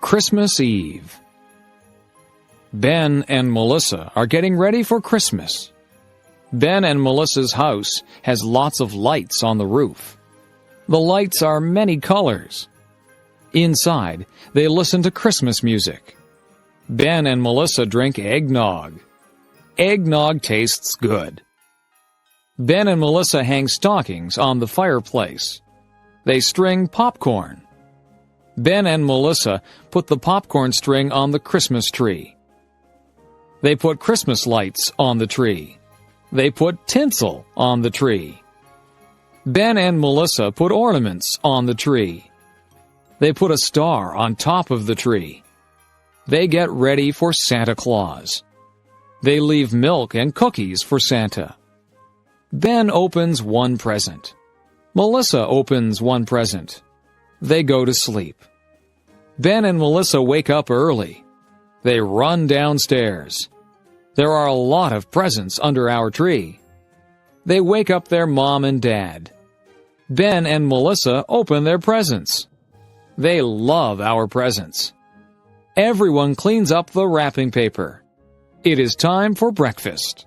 Christmas Eve. Ben and Melissa are getting ready for Christmas. Ben and Melissa's house has lots of lights on the roof. The lights are many colors. Inside, they listen to Christmas music. Ben and Melissa drink eggnog. Eggnog tastes good. Ben and Melissa hang stockings on the fireplace. They string popcorn. Ben and Melissa put the popcorn string on the Christmas tree. They put Christmas lights on the tree. They put tinsel on the tree. Ben and Melissa put ornaments on the tree. They put a star on top of the tree. They get ready for Santa Claus. They leave milk and cookies for Santa. Ben opens one present. Melissa opens one present. They go to sleep. Ben and Melissa wake up early. They run downstairs. There are a lot of presents under our tree. They wake up their mom and dad. Ben and Melissa open their presents. They love our presents. Everyone cleans up the wrapping paper. It is time for breakfast.